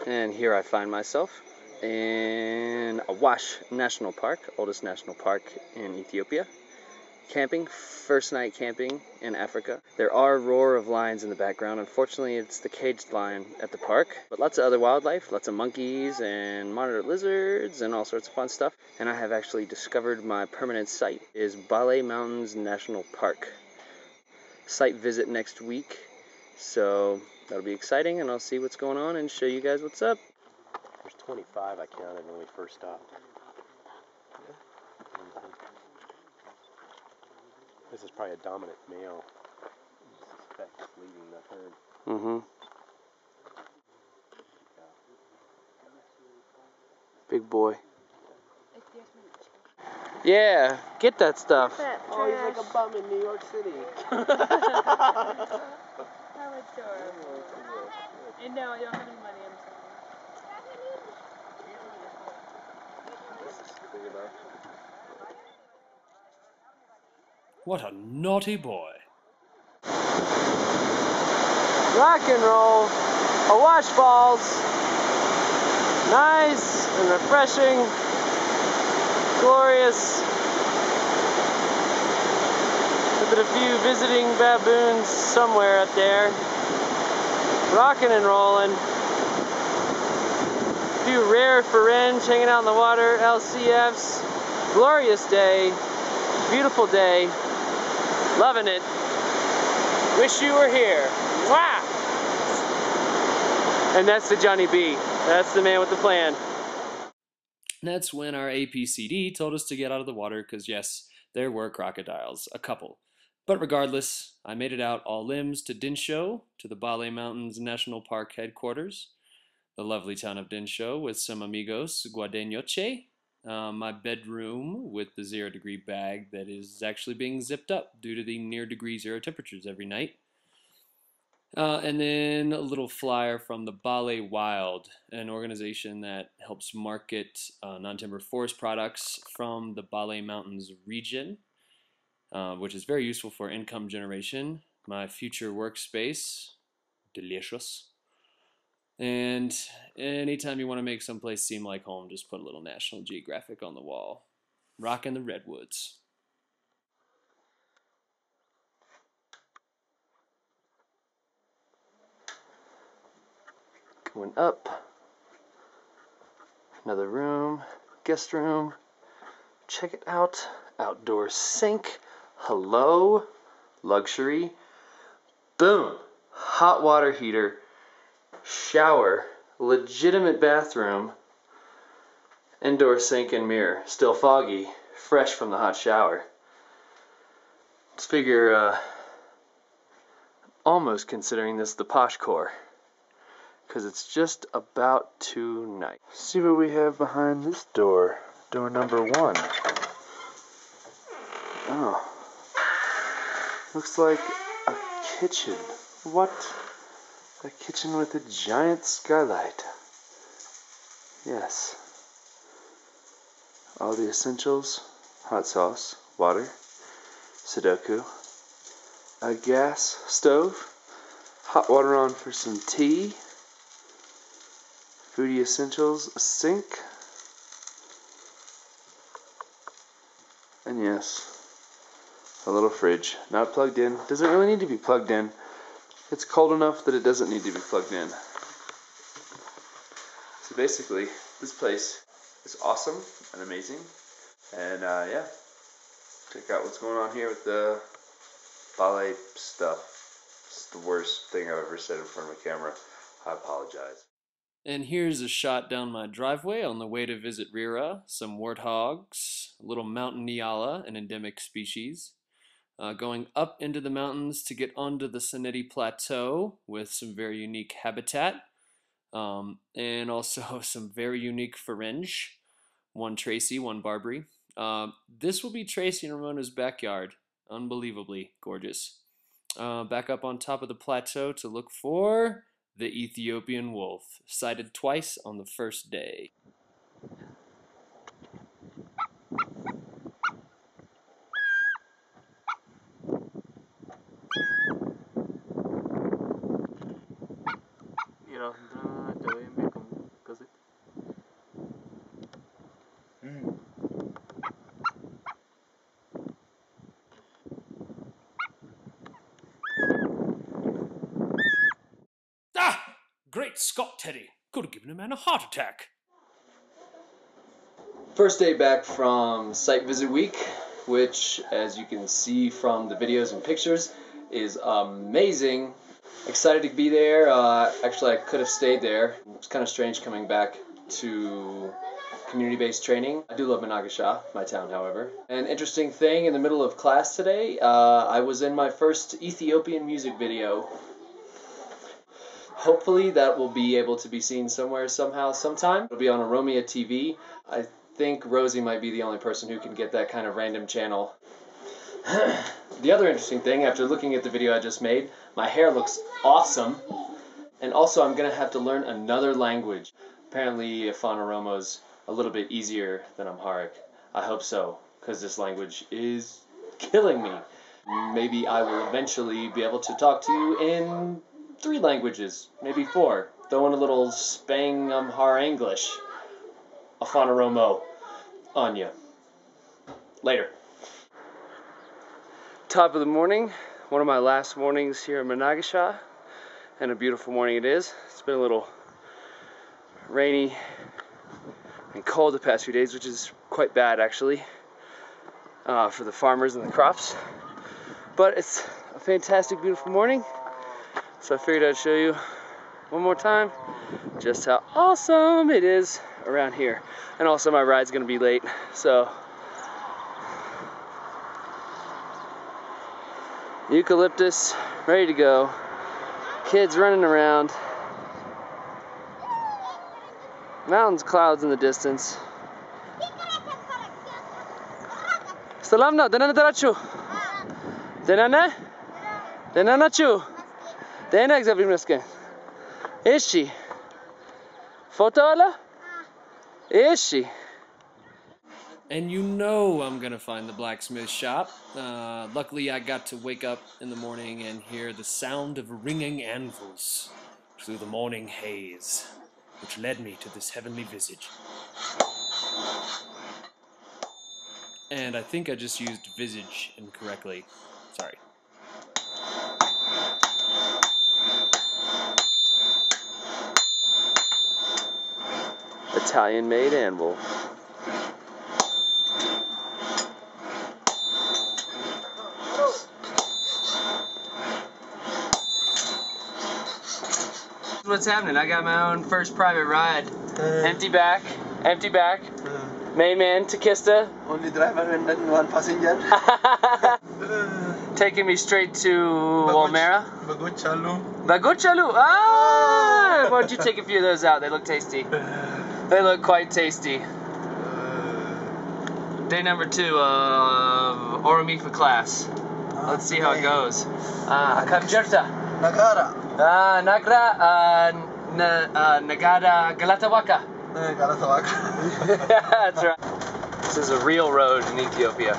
And here I find myself in Awash National Park, oldest national park in Ethiopia. Camping, first night camping in Africa. There are roar of lions in the background. Unfortunately, it's the caged lion at the park, but lots of other wildlife, lots of monkeys and monitor lizards and all sorts of fun stuff. And I have actually discovered my permanent site is Bale Mountains National Park. Site visit next week, so that'll be exciting, and I'll see what's going on and show you guys what's up. There's 25 I counted when we first stopped. This is probably a dominant male. I suspect leading the herd. Mm-hmm. Big boy. Yeah, get that stuff. Oh, he's like a bum in New York City. How adorable. And no, I don't have any money, I'm sorry. What a naughty boy. Rock and roll. Awash Falls. Nice and refreshing. Glorious. With a few visiting baboons somewhere up there. Rocking and rolling. A few rare fringe hanging out in the water. LCFs. Glorious day. Beautiful day. Loving it. Wish you were here. Mwah! And that's the Johnny B. That's the man with the plan. That's when our APCD told us to get out of the water because, yes, there were crocodiles, a couple. But regardless, I made it out all limbs to Dinsho, to the Bale Mountains National Park headquarters, the lovely town of Dinsho, with some amigos guadeñoche, my bedroom with the 0-degree bag that is actually being zipped up due to the near degree zero temperatures every night. And then a little flyer from the Bale Wild, an organization that helps market non-timber forest products from the Bale Mountains region, which is very useful for income generation. My future workspace, delicious. And anytime you want to make someplace seem like home, just put a little National Geographic on the wall. Rockin' the redwoods. Going up. Another room, guest room. Check it out. Outdoor sink. Hello. Luxury. Boom. Hot water heater. Shower. Legitimate bathroom. Indoor sink and mirror. Still foggy. Fresh from the hot shower. Let's figure, almost considering this the posh core. Because it's just about too nice. See what we have behind this door. Door number 1. Oh. Looks like a kitchen. What? A kitchen with a giant skylight. Yes. All the essentials. Hot sauce, water, Sudoku, a gas stove, hot water on for some tea, foodie essentials, a sink, and yes, a little fridge. Not plugged in. Doesn't really need to be plugged in. It's cold enough that it doesn't need to be plugged in. So basically, this place is awesome and amazing. And yeah, check out what's going on here with the Bale stuff. It's the worst thing I've ever said in front of a camera. I apologize. And here's a shot down my driveway on the way to visit Rira. Some warthogs, a little mountain nyala, an endemic species. Going up into the mountains to get onto the Saneti Plateau with some very unique habitat. And also some very unique pharynge. One Tracy, one Barbary. This will be Tracy and Ramona's backyard. Unbelievably gorgeous. Back up on top of the plateau to look for the Ethiopian wolf, sighted twice on the first day. Great Scott, Teddy. Could have given a man a heart attack. First day back from site visit week, which, as you can see from the videos and pictures, is amazing. Excited to be there. Actually, I could have stayed there. It's kind of strange coming back to community-based training. I do love Managasha, my town, however. An interesting thing, in the middle of class today, I was in my first Ethiopian music video. Hopefully that will be able to be seen somewhere, somehow, sometime. It'll be on Oromia TV. I think Rosie might be the only person who can get that kind of random channel. The other interesting thing, after looking at the video I just made, my hair looks awesome. And also I'm going to have to learn another language. Apparently Oromo's a little bit easier than Amharic. I hope so, because this language is killing me. Maybe I will eventually be able to talk to you in 3 languages, maybe 4. Throw in a little Spang Amhar English. Afan Oromo on you. Later. Top of the morning, one of my last mornings here in Managasha, and a beautiful morning it is. It's been a little rainy and cold the past few days, which is quite bad actually for the farmers and the crops. But it's a fantastic, beautiful morning, so I figured I'd show you one more time just how awesome it is around here. And also my ride's gonna be late, so eucalyptus ready to go, kids running around, mountains, clouds in the distance. Salamna, denana darachu. Denana? Denanachu. Dena exabrimneske. Is she? Photo ala? Is she? And you know I'm gonna find the blacksmith shop. Luckily I got to wake up in the morning and hear the sound of ringing anvils through the morning haze, which led me to this heavenly visage. And I think I just used visage incorrectly. Sorry. Italian-made anvil. What's happening? I got my own first private ride. Empty back. Main man, Takista. Only driver and then 1 passenger. Taking me straight to Walmera. Baguchalu. Baguchalu! Ah! Why don't you take a few of those out? They look tasty. They look quite tasty. Day number 2 of Oromifa class. Let's see how it goes. Kamjerta. Nagara. Nagra. Nagada Galatawaka. Galatawaka. That's right. This is a real road in Ethiopia.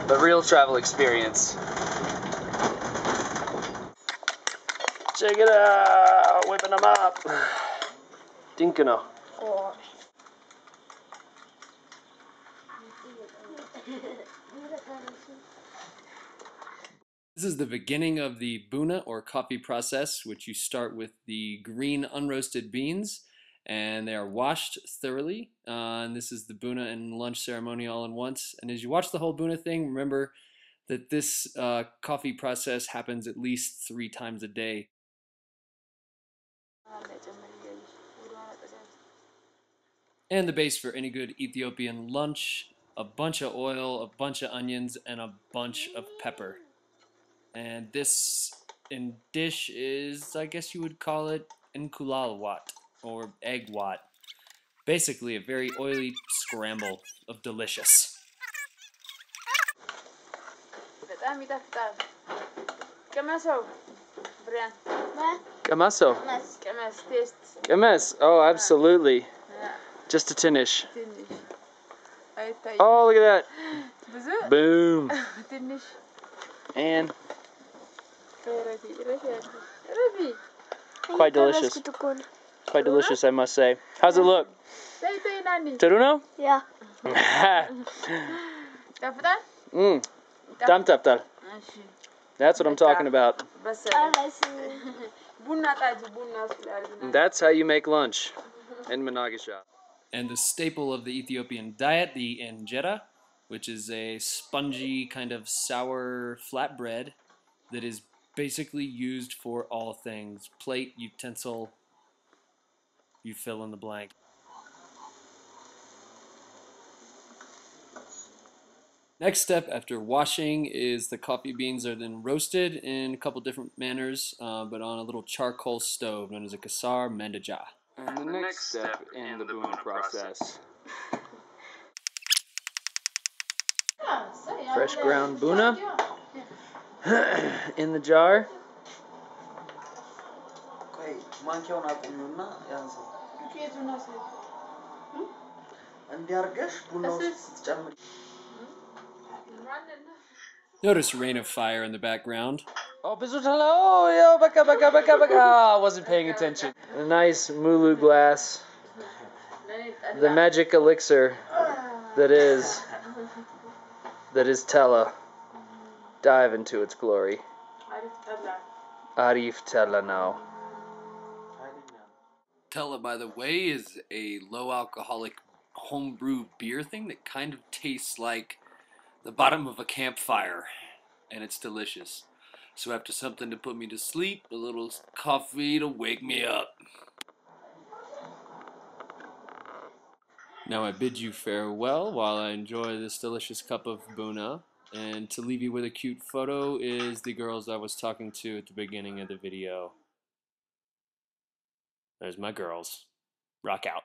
The real travel experience. Check it out! Whipping them up. Dinkano. This is the beginning of the buna, or coffee process, which you start with the green unroasted beans, and they are washed thoroughly. And this is the buna and lunch ceremony all in once. And as you watch the whole buna thing, remember that this coffee process happens at least 3 times a day. And the base for any good Ethiopian lunch: a bunch of oil, a bunch of onions, and a bunch of pepper. And this in dish is, I guess you would call it, inkulalwat, or egg wat. Basically a very oily scramble of delicious. Kamaso. Kames. Oh, absolutely. Just a tinish. Oh, look at that. Boom. And quite delicious. Quite delicious, I must say. How's it look? Teruno? Yeah. Tam taptal. That's what I'm talking about. ቡና ጣጂ ቡና ስላልኩ That's how you make lunch in Managasha. And the staple of the Ethiopian diet, the injera, which is a spongy kind of sour flatbread that is basically used for all things. Plate, utensil, you fill in the blank. Next step after washing is the coffee beans are then roasted in a couple different manners, but on a little charcoal stove known as a kasar mendaja. And the next step in the Buna process. Fresh ground Buna in the jar. ቆይ ማንኪያውን አቁሚውና ያንሳው። እንዲያርገሽ ቡና ውስጥ ስትጨምሪ Notice Rain of Fire in the background. Oh, Bizutala! Oh, yo, baka. I wasn't paying attention. A nice Mulu glass. The magic elixir that is Tella. Dive into its glory. Arif Tella now. Tella, by the way, is a low alcoholic homebrew beer thing that kind of tastes like the bottom of a campfire, and it's delicious. So after something to put me to sleep, a little coffee to wake me up. Now I bid you farewell while I enjoy this delicious cup of Buna, and to leave you with a cute photo is the girls I was talking to at the beginning of the video. There's my girls. Rock out.